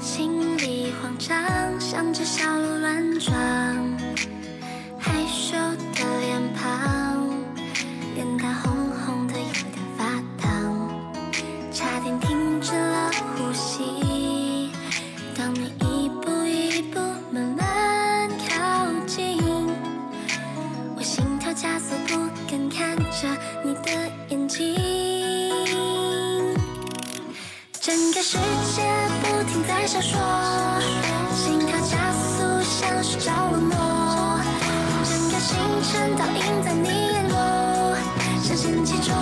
心里慌张，想着小鹿乱撞，害羞的脸庞，脸蛋红红的有点发烫，差点停止了呼吸。当你一步一步慢慢靠近，我心跳加速，不敢看着你的眼睛。整个世界不停在闪烁，心跳加速，像是着了魔。整个行程倒映在你眼眸，深陷其中。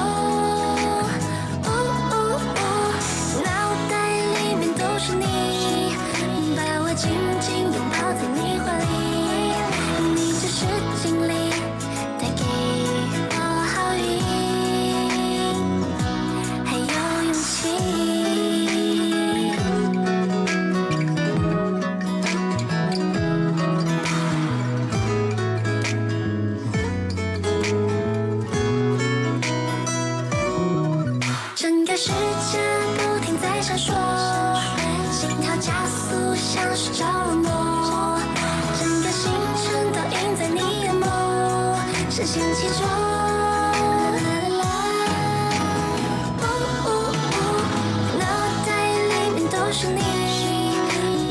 脑袋里面都是你，把我紧紧拥抱在你怀里。你就是经历，带给我好运，还有勇气。整个世界不停在闪烁，心跳加速，像是着了魔。整个行程倒映在你眼眸，深陷其中。脑袋里面都是你，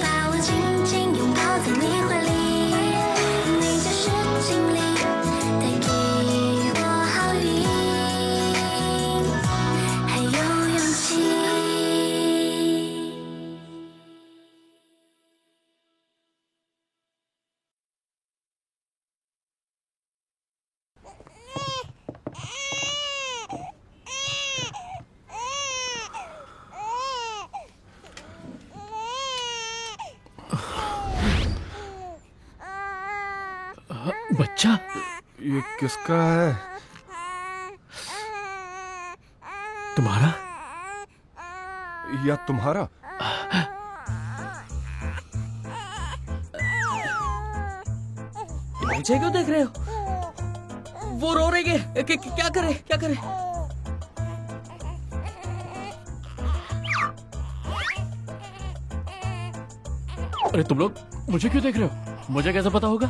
把我紧紧拥抱在你怀里。你就是经历，带给我好运，还有勇气。बच्चा, ये किसका है? तुम्हारा? या तुम्हारा? मुझे क्यों देख रहे हो? वो रो रही है। क्या करे, क्या करे? अरे तुम लोग मुझे क्यों देख रहे हो? मुझे कैसे पता होगा?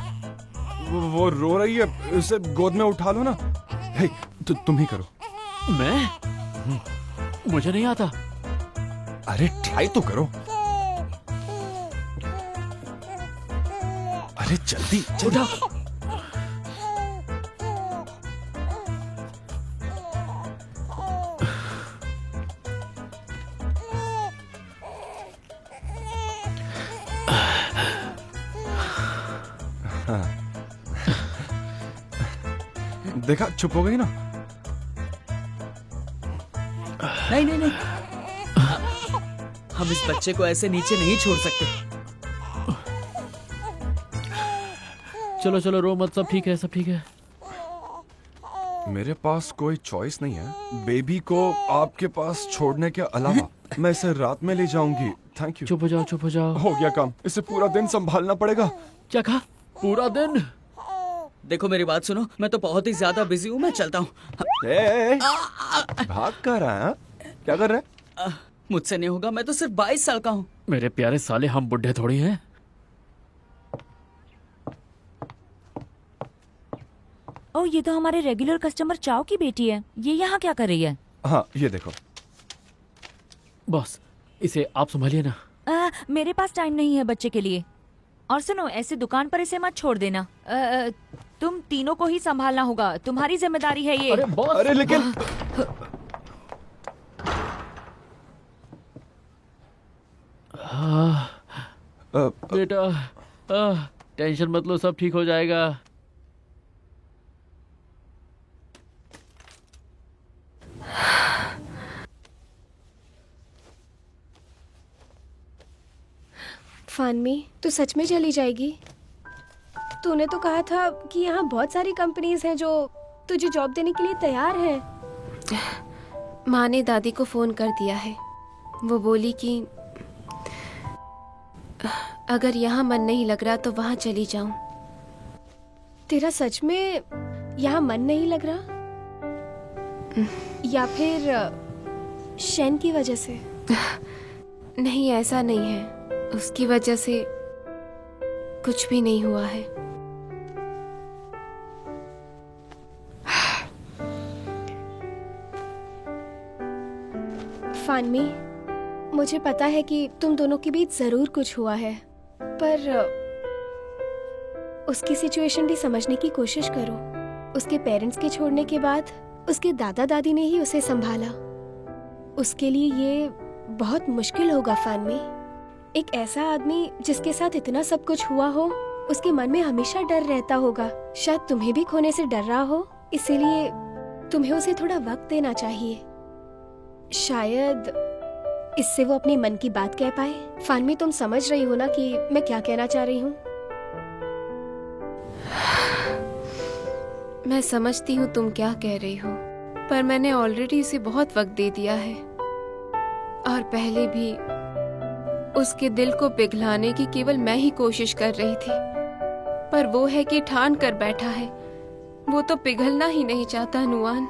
वो रो रही है, उसे गोद में उठा लो ना। हे, तुम ही करो। मैं? मुझे नहीं आता। अरे ट्राई तो करो। अरे जल्दी उठा। देखा, चुप हो गई ना। नहीं नहीं नहीं, हम इस बच्चे को ऐसे नीचे नहीं छोड़ सकते। चलो चलो, रो मत, सब ठीक है, सब ठीक है। मेरे पास कोई चॉइस नहीं है बेबी को आपके पास छोड़ने के अलावा। मैं इसे रात में ले जाऊंगी। Thank you. चुप हो जाओ, चुप हो जाओ। हो गया काम। इसे पूरा दिन संभालना पड़ेगा। क्या कहा? पूरा दिन? देखो मेरी बात सुनो, मैं तो बहुत ही ज्यादा बिजी हूँ, मैं चलता हूँ। भाग कर रहा है? हाँ? क्या कर रहा है? मुझसे नहीं होगा, मैं तो सिर्फ 22 साल का हूँ। मेरे प्यारे साले, हम बुढ़े थोड़ी हैं। ओ, ये तो हमारे रेगुलर कस्टमर चाव की बेटी है। ये यहाँ क्या कर रही है? हाँ, ये देखो। बॉस, इसे आप संभालिए ना। मेरे पास टाइम नहीं है बच्चे के लिए। और सुनो, ऐसे दुकान पर इसे मत छोड़ देना। तुम तीनों को ही संभालना होगा, तुम्हारी जिम्मेदारी है ये। अरे बॉस! अरे लेकिन बेटा, टेंशन मत लो, सब ठीक हो जाएगा। फानमी, तू सच में चली जाएगी? तूने तो कहा था कि यहाँ बहुत सारी कंपनीज हैं जो तुझे जॉब देने के लिए तैयार हैं। माँ ने दादी को फोन कर दिया है। वो बोली कि अगर यहाँ मन नहीं लग रहा तो वहाँ चली जाऊं। तेरा सच में यहाँ मन नहीं लग रहा? या फिर शैन की वजह से? नहीं, ऐसा नहीं है। उसकी वजह से कुछ भी नहीं हुआ है। फानमी, मुझे पता है कि तुम दोनों के बीच जरूर कुछ हुआ है, पर उसकी सिचुएशन भी समझने की कोशिश करो। उसके पेरेंट्स के छोड़ने के बाद उसके दादा दादी ने ही उसे संभाला। उसके लिए ये बहुत मुश्किल होगा फानमी। एक ऐसा आदमी जिसके साथ इतना सब कुछ हुआ हो, उसके मन में हमेशा डर रहता होगा। शायद तुम्हें भी खोने से डर रहा हो, इसीलिए तुम्हें उसे थोड़ा वक्त देना चाहिए। शायद इससे वो अपने मन की बात कह पाए। फानमी, तुम समझ रही हो ना कि मैं क्या कहना चाह रही हूँ? मैं समझती हूँ तुम क्या कह रही हो, पर मैंने ऑलरेडी उसे बहुत वक्त दे दिया है, और पहले भी उसके दिल को पिघलाने की केवल मैं ही कोशिश कर रही थी। पर वो है कि ठान कर बैठा है, वो तो पिघलना ही नहीं चाहता नुआन।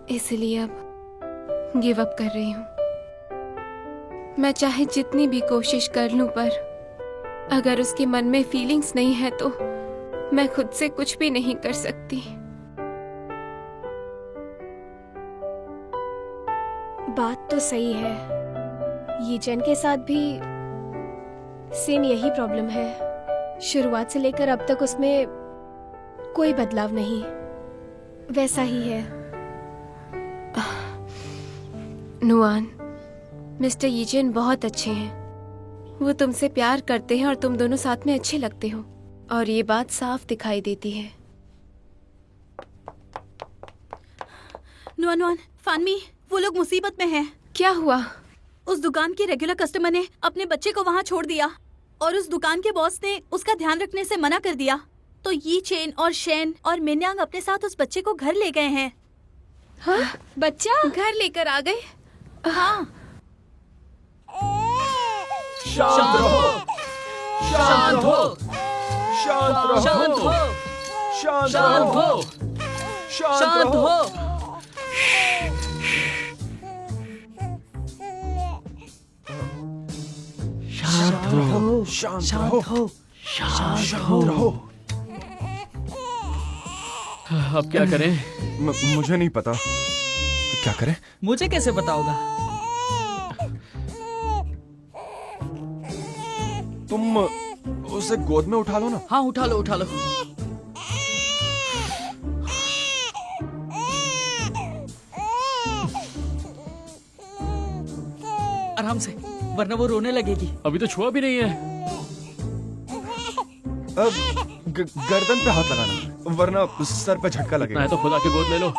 इसलिए अब गिव अप कर रही हूँ। मैं चाहे जितनी भी कोशिश कर लूं, पर अगर उसके मन में फीलिंग्स नहीं है तो मैं खुद से कुछ भी नहीं कर सकती। बात तो सही है। यीचन के साथ भी सेम यही प्रॉब्लम है। शुरुआत से लेकर अब तक उसमें कोई बदलाव नहीं, वैसा ही है। नुआन, मिस्टर यीचन बहुत अच्छे हैं। वो तुमसे प्यार करते हैं और तुम दोनों साथ में अच्छे लगते हो, और ये बात साफ दिखाई देती है। नुआन, फानमी, वो लोग मुसीबत में हैं। क्या हुआ? उस दुकान के रेगुलर कस्टमर ने अपने बच्चे को वहाँ छोड़ दिया, और उस दुकान के बॉस ने उसका ध्यान रखने से मना कर दिया। तो ये चेन और शेन और मिन्यांग अपने साथ उस बच्चे को घर ले गए हैं। हाँ? बच्चा घर लेकर आ गए? हाँ। शांत रहो, शांत हो, शांत रहो, शांत हो, शांत शांत रहो, हो, शांत हो। शांत रहो, शांत रहो, शांत रहो। अब क्या करें? मुझे नहीं पता क्या करें। मुझे कैसे पता होगा? तुम उसे गोद में उठा लो ना। हाँ, उठा लो, उठा लो। आराम से, वरना वो रोने लगेगी। अभी तो छुआ भी नहीं है। गर्दन पे हाथ लगाना, वरना सर पे झटका लगेगा। मैं तो खुदा के गोद ले लो।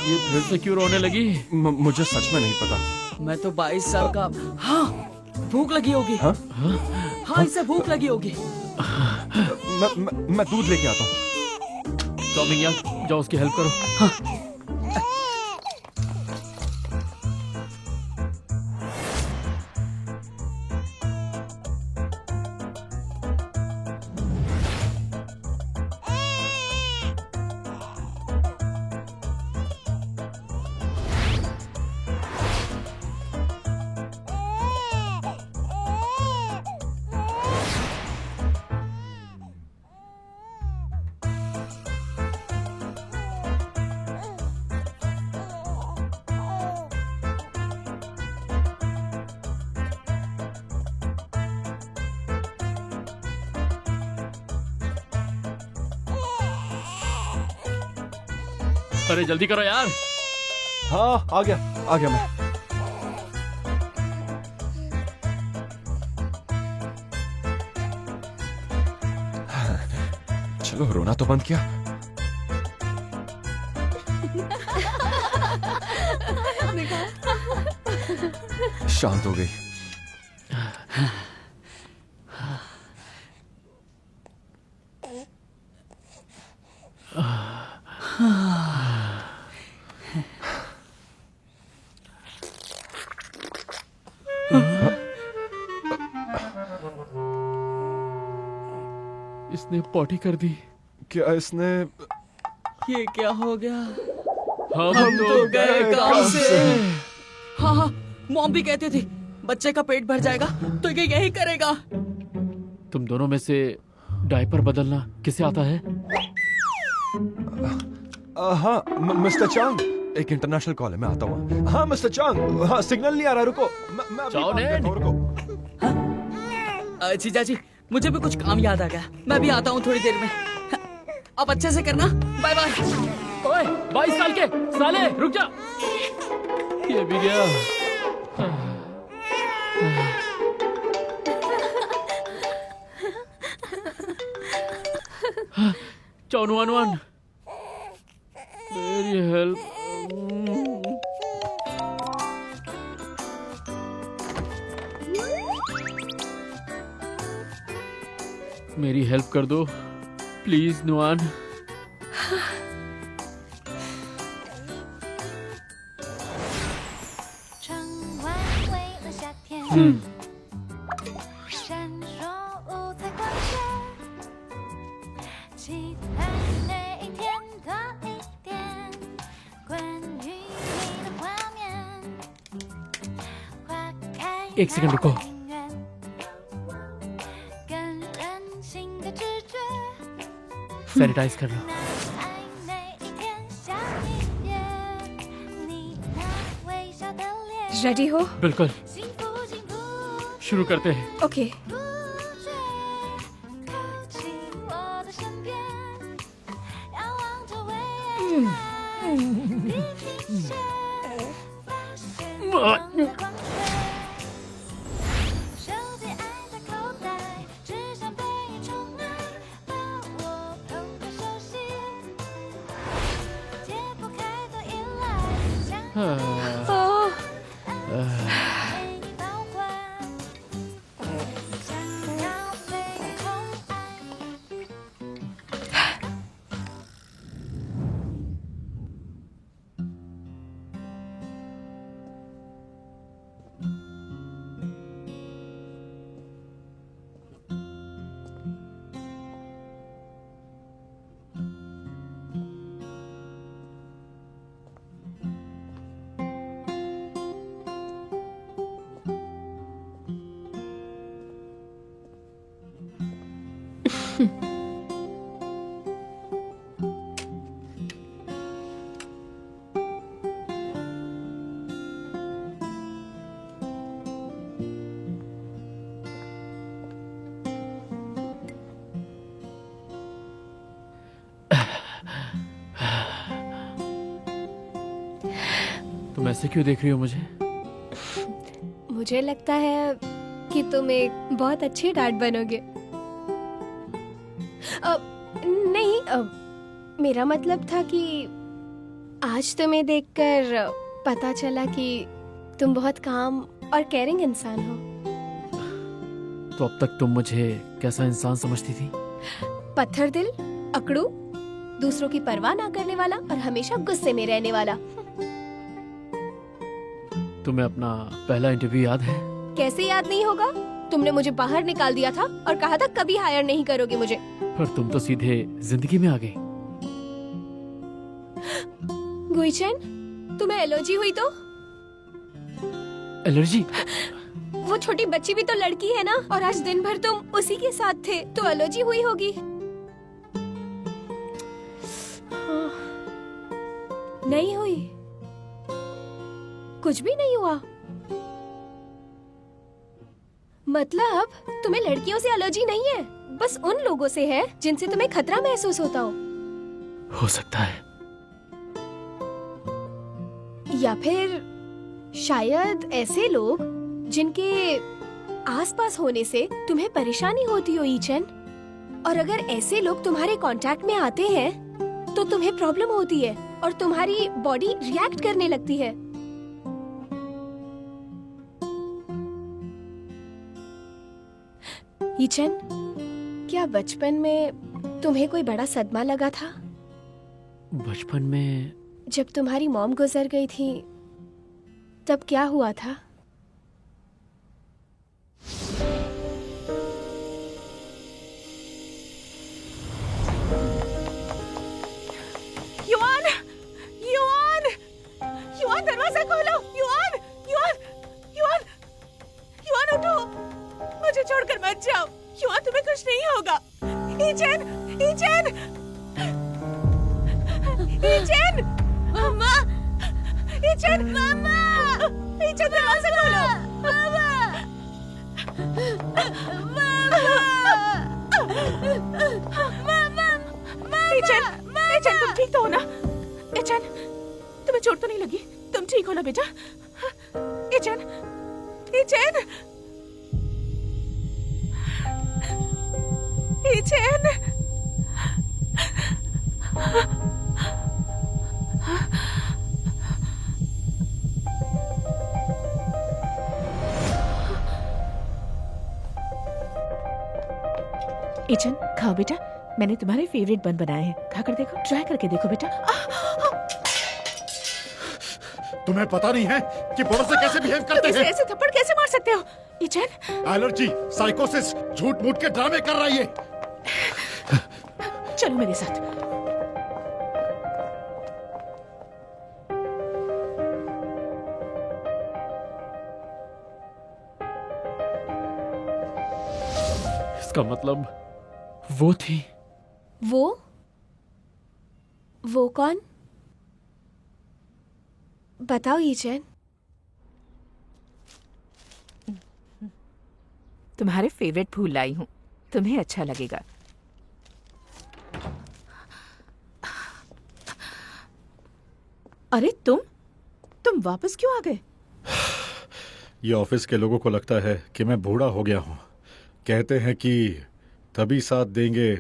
ये फिर से क्यों रोने लगी? मुझे सच में नहीं पता। मैं तो 22 साल का। हाँ, भूख लगी होगी। हाँ? हाँ, इसे भूख लगी होगी। मैं दूध लेके आता हूँ। तो मिन्यांग, जाओ उसकी हेल्प करो। हाँ। अरे जल्दी करो यार। हाँ, आ गया मैं। चलो, रोना तो बंद किया। शांत हो गई। इसने पॉटी कर दी। क्या इसने? ये क्या हो गया? हम तो गए काम से। हाँ हाँ, मॉम भी कहती थी बच्चे का पेट भर जाएगा तो ये यही करेगा। तुम दोनों में से डायपर बदलना किसे आता है? हाँ मिस्टर चांग, एक इंटरनेशनल कॉल है, मैं आता हूँ। हाँ मिस्टर चांग, हाँ सिग्नल नहीं आ रहा, रुको। मैं अभी चाओ बात ने? करता हूँ, रुको। जीजा जी, मुझे भी कुछ काम याद आ गया, मैं भी आता हूँ थोड़ी देर में। अब अच्छे से करना, बाय बाय। ओए 22 साल के साले, रुक जा। ये भी गया। चौनुआनुआन, मेरी हेल्प। मेरी हेल्प कर दो प्लीज नुआन। एक सेकंड रुको। सैनिटाइज कर लो। रेडी हो? बिल्कुल, शुरू करते हैं। ओके। तुम ऐसे क्यों देख रही हो मुझे? मुझे लगता है कि तुम एक बहुत अच्छे डैड बनोगे। नहीं, मेरा मतलब था कि आज तुम्हें देखकर पता चला कि तुम बहुत काम और केयरिंग इंसान हो। तो अब तक तुम मुझे कैसा इंसान समझती थी? पत्थर दिल, अकड़ू, दूसरों की परवाह ना करने वाला और हमेशा गुस्से में रहने वाला। तुम्हें अपना पहला इंटरव्यू याद है? कैसे याद नहीं होगा? तुमने मुझे बाहर निकाल दिया था और कहा था कभी हायर नहीं करोगे मुझे। पर तुम तो सीधे जिंदगी में आ गई। गुईचन, तुम्हें एलर्जी हुई तो? एलर्जी? वो छोटी बच्ची भी तो लड़की है ना, और आज दिन भर तुम उसी के साथ थे तो एलर्जी हुई होगी। नहीं हुई? कुछ भी नहीं हुआ? मतलब तुम्हें लड़कियों से एलर्जी नहीं है, बस उन लोगों से है जिनसे तुम्हें खतरा महसूस होता हो सकता है। या फिर शायद ऐसे लोग जिनके आसपास होने से तुम्हें परेशानी होती हो ईचन, और अगर ऐसे लोग तुम्हारे कांटेक्ट में आते हैं तो तुम्हें प्रॉब्लम होती है और तुम्हारी बॉडी रिएक्ट करने लगती है। ईचन, क्या बचपन में तुम्हें कोई बड़ा सदमा लगा था? बचपन में? जब तुम्हारी मॉम गुजर गई थी तब क्या हुआ था? ईचन! मम्मा! ईचन! मम्मा! ईचन, दरवाजा खोलो! मम्मा! एचन, तुम ठीक तो हो ना? एचन, तुम्हें चोट तो नहीं लगी? तुम ठीक हो ना बेटा? एचन, एचन, एचन, एचन, खाओ बेटा। मैंने तुम्हारे फेवरेट बन बनाए हैं, खाकर देखो, ट्राई करके देखो बेटा। तुम्हें पता नहीं है कि बड़ों से कैसे बिहेव करते तुम इसे हैं? ऐसे थप्पड़ कैसे मार सकते हो? ईचन, एलर्जी, साइकोसिस, झूठ मूठ के ड्रामे कर रही है। चलो मेरे साथ। इसका मतलब वो थी। वो कौन? बताओ ईचन। तुम्हारे फेवरेट फूल लाई हूँ, तुम्हें अच्छा लगेगा। अरे तुम वापस क्यों आ गए? ये ऑफिस के लोगों को लगता है कि मैं बूढ़ा हो गया हूँ। कहते हैं कि तभी साथ देंगे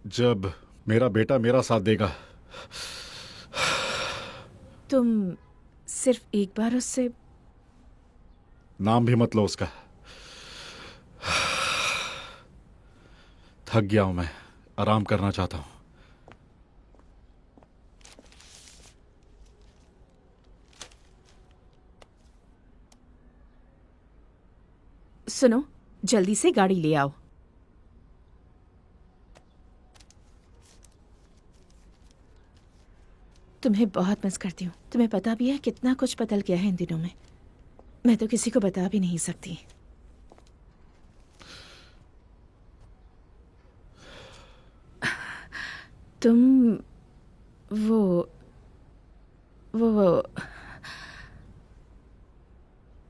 जब मेरा बेटा मेरा साथ देगा। तुम सिर्फ एक बार उससे नाम भी मत लो उसका। थक गया हूं मैं, आराम करना चाहता हूं। सुनो, जल्दी से गाड़ी ले आओ। तुम्हें बहुत मिस करती हूँ। तुम्हें पता भी है कितना कुछ बदल गया है इन दिनों में। मैं तो किसी को बता भी नहीं सकती। तुम वो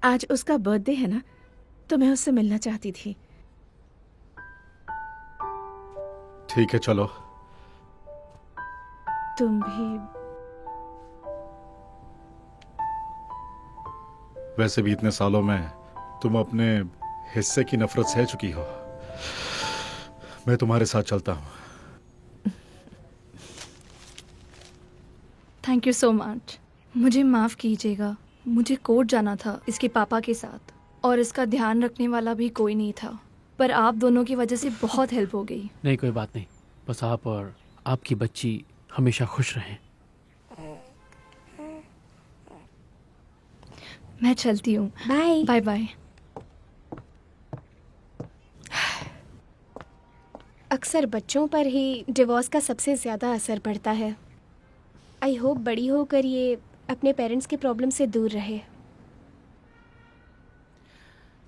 आज उसका बर्थडे है ना, तो मैं उससे मिलना चाहती थी। ठीक है, चलो। तुम भी वैसे भी इतने सालों में तुम अपने हिस्से की नफरत सह चुकी हो। मैं तुम्हारे साथ चलता हूं। Thank you so much. मुझे माफ़ कीजिएगा, मुझे कोर्ट जाना था इसके पापा के साथ, और इसका ध्यान रखने वाला भी कोई नहीं था, पर आप दोनों की वजह से बहुत हेल्प हो गई। नहीं, कोई बात नहीं। बस आप और आपकी बच्ची हमेशा खुश रहें। मैं चलती हूँ। बाय। Bye bye. अक्सर बच्चों पर ही डिवोर्स का सबसे ज़्यादा असर पड़ता है। आई होप बड़ी होकर ये अपने पेरेंट्स के प्रॉब्लम से दूर रहे।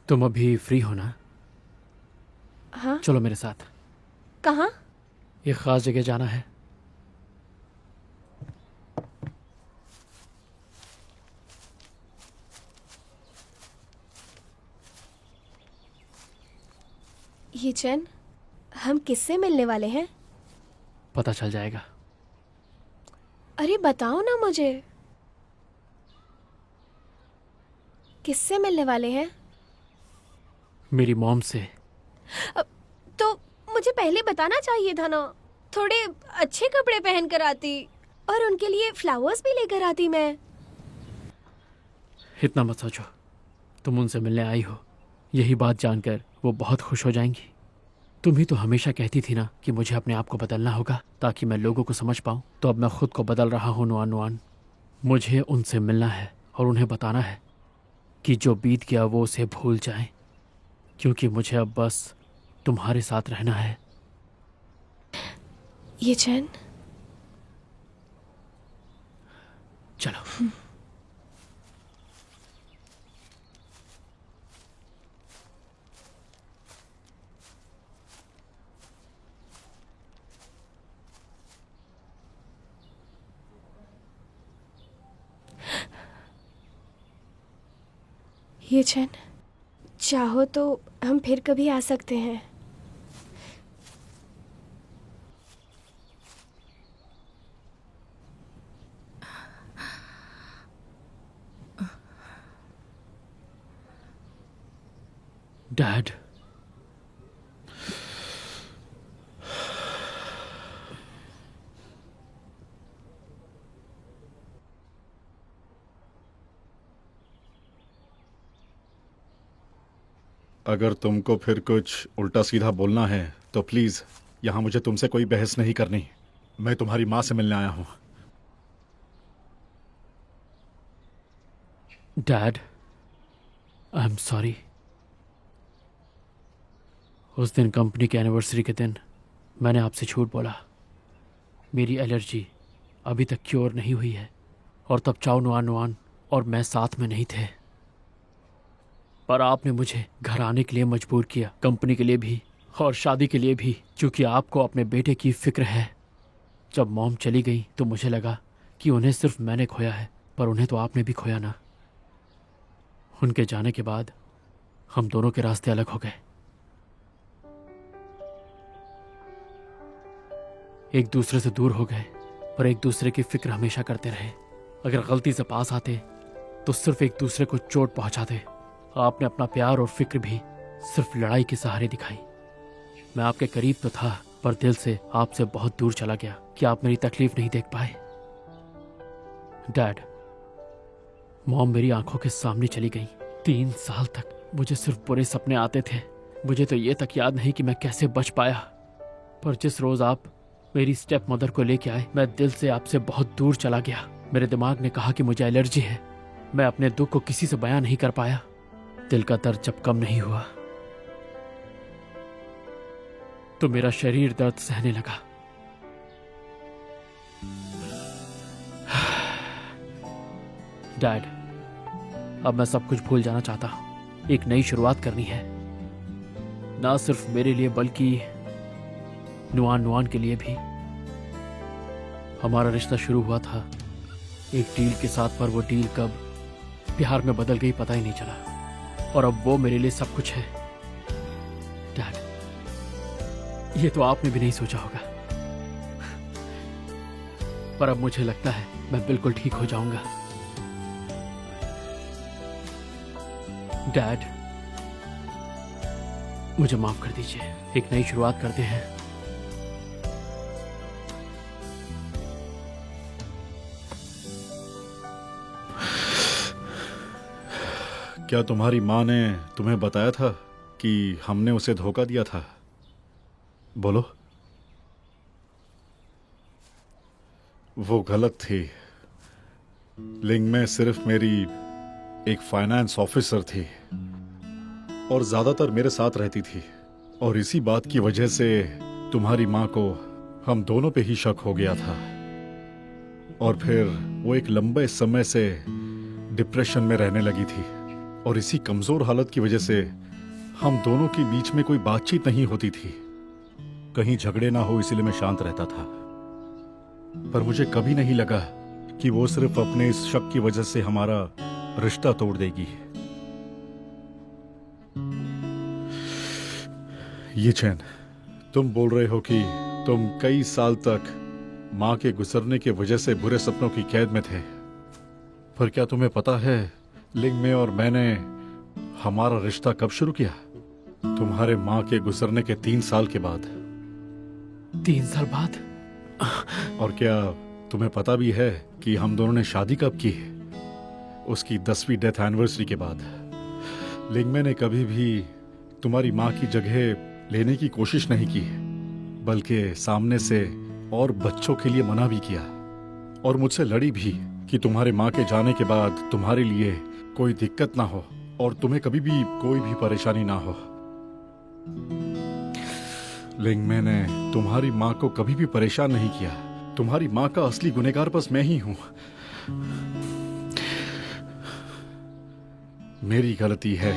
तुम अभी फ्री हो ना? हाँ। चलो मेरे साथ। कहाँ? एक खास जगह जाना है। ईचन, हम किससे मिलने वाले हैं? पता चल जाएगा। अरे बताओ ना मुझे, किससे मिलने वाले हैं? मेरी मॉम से। तो मुझे पहले बताना चाहिए था ना। थोड़े अच्छे कपड़े पहन कर आती और उनके लिए फ्लावर्स भी लेकर आती मैं। इतना मत सोचो, तुम उनसे मिलने आई हो, यही बात जानकर वो बहुत खुश हो जाएंगी। तुम ही तो हमेशा कहती थी ना कि मुझे अपने आप को बदलना होगा ताकि मैं लोगों को समझ पाऊं। तो अब मैं खुद को बदल रहा हूं नुआन नुआन। मुझे उनसे मिलना है और उन्हें बताना है कि जो बीत गया वो उसे भूल जाएं, क्योंकि मुझे अब बस तुम्हारे साथ रहना है। ईचन, चलो। ये चैन, चाहो तो हम फिर कभी आ सकते हैं। डैड, अगर तुमको फिर कुछ उल्टा सीधा बोलना है तो प्लीज यहाँ मुझे तुमसे कोई बहस नहीं करनी। मैं तुम्हारी माँ से मिलने आया हूँ। Dad, I am sorry. उस दिन कंपनी के एनिवर्सरी के दिन मैंने आपसे झूठ बोला। मेरी एलर्जी अभी तक क्योर नहीं हुई है, और तब चाओ नुआन नुआन और मैं साथ में नहीं थे। पर आपने मुझे घर आने के लिए मजबूर किया, कंपनी के लिए भी और शादी के लिए भी, क्योंकि आपको अपने बेटे की फिक्र है। जब मॉम चली गई तो मुझे लगा कि उन्हें सिर्फ मैंने खोया है, पर उन्हें तो आपने भी खोया ना। उनके जाने के बाद हम दोनों के रास्ते अलग हो गए। एक दूसरे से दूर हो गए, पर एक दूसरे की फिक्र हमेशा करते रहे। अगर गलती से पास आते तो सिर्फ एक दूसरे को चोट पहुंचाते। आपने अपना प्यार और फिक्र भी सिर्फ लड़ाई के सहारे दिखाई। मैं आपके करीब तो था, पर दिल से आपसे बहुत दूर चला गया कि आप मेरी तकलीफ नहीं देख पाए। डैड, मॉम मेरी आंखों के सामने चली गई। 3 साल तक मुझे सिर्फ बुरे सपने आते थे। मुझे तो ये तक याद नहीं कि मैं कैसे बच पाया। पर जिस रोज आप मेरी स्टेप मदर को लेके आए, मैं दिल से आपसे बहुत दूर चला गया। मेरे दिमाग ने कहा कि मुझे एलर्जी है। मैं अपने दुख को किसी से बयां नहीं कर पाया। दिल का दर्द जब कम नहीं हुआ तो मेरा शरीर दर्द सहने लगा। डैड, अब मैं सब कुछ भूल जाना चाहता हूं। एक नई शुरुआत करनी है, ना सिर्फ मेरे लिए बल्कि नुआन नुआन के लिए भी। हमारा रिश्ता शुरू हुआ था एक डील के साथ, पर वो डील कब प्यार में बदल गई पता ही नहीं चला, और अब वो मेरे लिए सब कुछ है। डैड, ये तो आपने भी नहीं सोचा होगा, पर अब मुझे लगता है मैं बिल्कुल ठीक हो जाऊंगा। डैड, मुझे माफ कर दीजिए। एक नई शुरुआत करते हैं। क्या तुम्हारी माँ ने तुम्हें बताया था कि हमने उसे धोखा दिया था? बोलो। वो गलत थी। लिंग में सिर्फ मेरी एक फाइनेंस ऑफिसर थी और ज्यादातर मेरे साथ रहती थी, और इसी बात की वजह से तुम्हारी माँ को हम दोनों पे ही शक हो गया था। और फिर वो एक लंबे समय से डिप्रेशन में रहने लगी थी, और इसी कमजोर हालत की वजह से हम दोनों के बीच में कोई बातचीत नहीं होती थी। कहीं झगड़े ना हो इसलिए मैं शांत रहता था, पर मुझे कभी नहीं लगा कि वो सिर्फ अपने इस शक की वजह से हमारा रिश्ता तोड़ देगी। ये चैन, तुम बोल रहे हो कि तुम कई साल तक माँ के गुजरने की वजह से बुरे सपनों की कैद में थे, पर क्या तुम्हें पता है लिंग में और मैंने हमारा रिश्ता कब शुरू किया? तुम्हारे माँ के गुजरने के 3 साल के बाद। 3 साल बाद? और क्या तुम्हें पता भी है कि हम दोनों ने शादी कब की? उसकी 10वीं डेथ एनिवर्सरी के बाद। लिंगमे ने कभी भी तुम्हारी माँ की जगह लेने की कोशिश नहीं की, बल्कि सामने से और बच्चों के लिए मना भी किया, और मुझसे लड़ी भी कि तुम्हारे माँ के जाने के बाद तुम्हारे लिए कोई दिक्कत ना हो और तुम्हें कभी भी कोई भी परेशानी ना हो। लिंगमे ने तुम्हारी माँ को कभी भी परेशान नहीं किया। तुम्हारी माँ का असली गुनहगार बस मैं ही हूं। मेरी गलती है।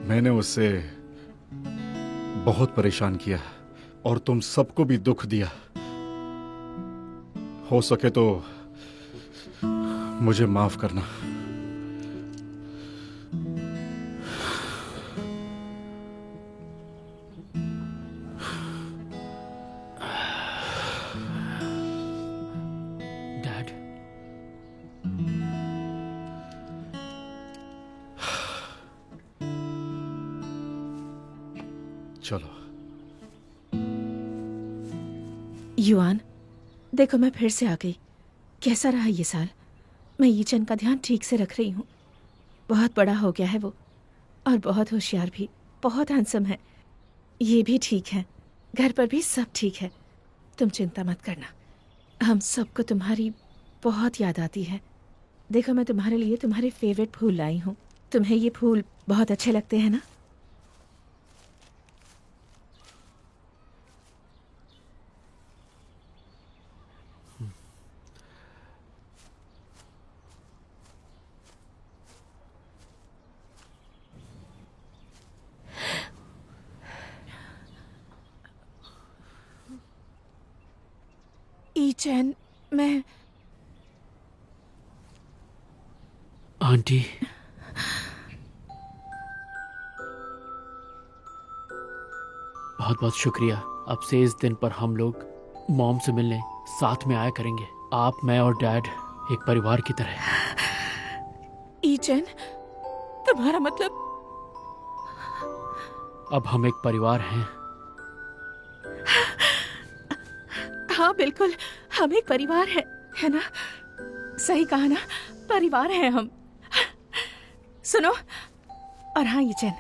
मैंने उससे बहुत परेशान किया और तुम सबको भी दुख दिया। हो सके तो मुझे माफ करना। चलो। युआन, देखो मैं फिर से आ गई। कैसा रहा ये साल? मैं यीचन का ध्यान ठीक से रख रही हूँ। बहुत बड़ा हो गया है वो, और बहुत होशियार भी, बहुत हैंडसम है। ये भी ठीक है, घर पर भी सब ठीक है। तुम चिंता मत करना। हम सबको तुम्हारी बहुत याद आती है। देखो मैं तुम्हारे लिए तुम्हारे फेवरेट फूल लाई हूँ। तुम्हें ये फूल बहुत अच्छे लगते हैं ना? ईचन, मैं आंटी, बहुत बहुत शुक्रिया। अब से इस दिन पर हम लोग मॉम से मिलने साथ में आया करेंगे। आप, मैं और डैड एक परिवार की तरह। ईचन, तुम्हारा मतलब? अब हम एक परिवार हैं। हाँ बिल्कुल, हम एक परिवार है ना? सही कहा ना, परिवार हैं हम। सुनो, और हाँ ईचन,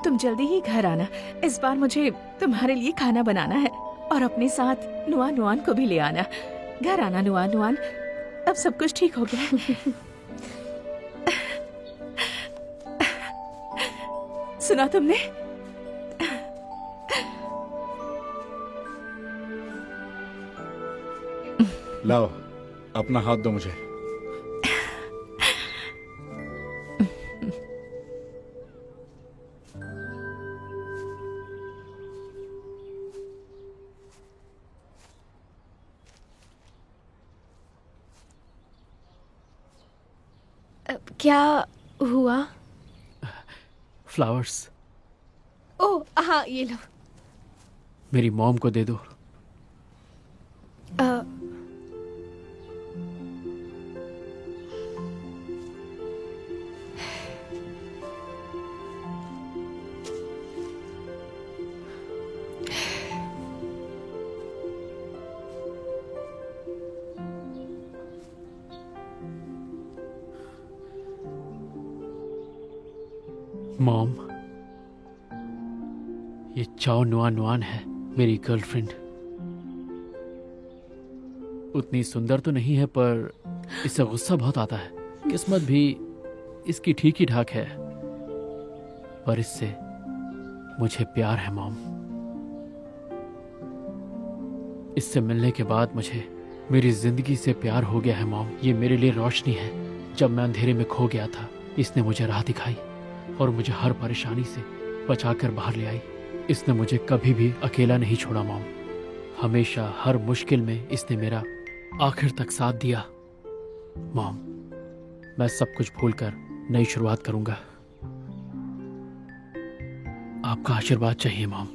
तुम जल्दी ही घर आना। इस बार मुझे तुम्हारे लिए खाना बनाना है, और अपने साथ नुआ नुआन को भी ले आना। घर आना नुआ नुआन, अब सब कुछ ठीक हो गया। सुना तुमने? लाओ, अपना हाथ दो मुझे। क्या हुआ? फ्लावर्स ओह हाँ, ये लो। मेरी मॉम को दे दो। मॉम, ये चाओ नुआ नुआन है, मेरी गर्लफ्रेंड। उतनी सुंदर तो नहीं है, पर इससे गुस्सा बहुत आता है। किस्मत भी इसकी ठीक ही ठाक है, पर इससे मुझे प्यार है मॉम। इससे मिलने के बाद मुझे मेरी जिंदगी से प्यार हो गया है मॉम। ये मेरे लिए रोशनी है। जब मैं अंधेरे में खो गया था, इसने मुझे राह दिखाई और मुझे हर परेशानी से बचाकर बाहर ले आई। इसने मुझे कभी भी अकेला नहीं छोड़ा मॉम। हमेशा हर मुश्किल में इसने मेरा आखिर तक साथ दिया। मॉम, मैं सब कुछ भूलकर नई शुरुआत करूंगा। आपका आशीर्वाद चाहिए मॉम।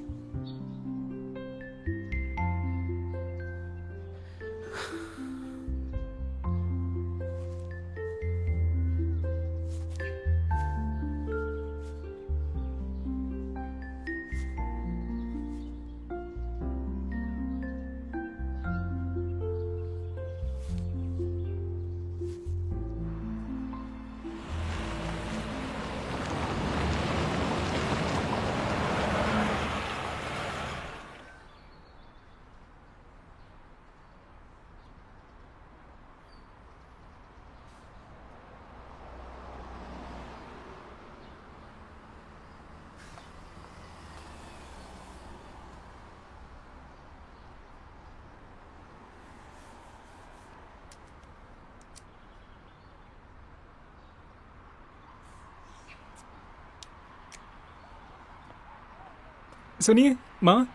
सुनिए माँ,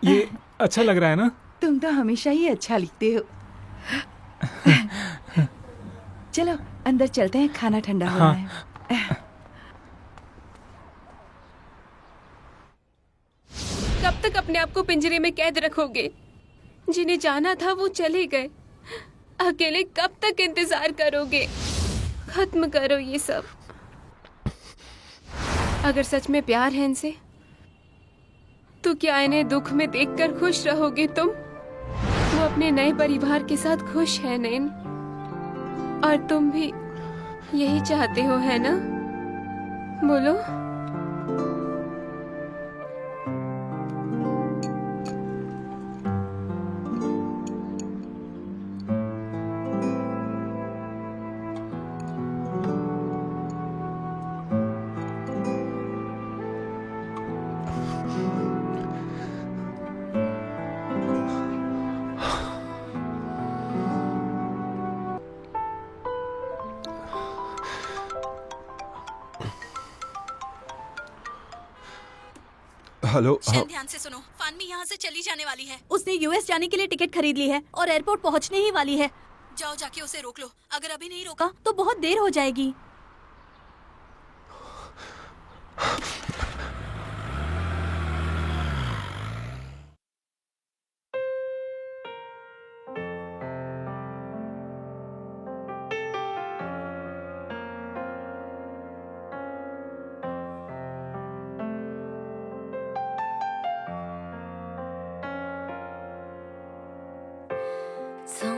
ये अच्छा लग रहा है ना? तुम तो हमेशा ही अच्छा लिखते हो। चलो अंदर चलते हैं, खाना ठंडा हो रहा है। कब तक अपने आप को पिंजरे में कैद रखोगे? जिन्हें जाना था वो चले गए, अकेले कब तक इंतजार करोगे? खत्म करो ये सब। अगर सच में प्यार है इनसे तो क्या इन्हें दुख में देखकर खुश रहोगे तुम? वो अपने नए परिवार के साथ खुश है नैन, और तुम भी यही चाहते हो, है ना? बोलो। हेलो। हाँ, ध्यान से सुनो, फानमी यहाँ से चली जाने वाली है। उसने यूएस जाने के लिए टिकट खरीद ली है और एयरपोर्ट पहुँचने ही वाली है। जाओ जाके उसे रोक लो। अगर अभी नहीं रोका तो बहुत देर हो जाएगी।总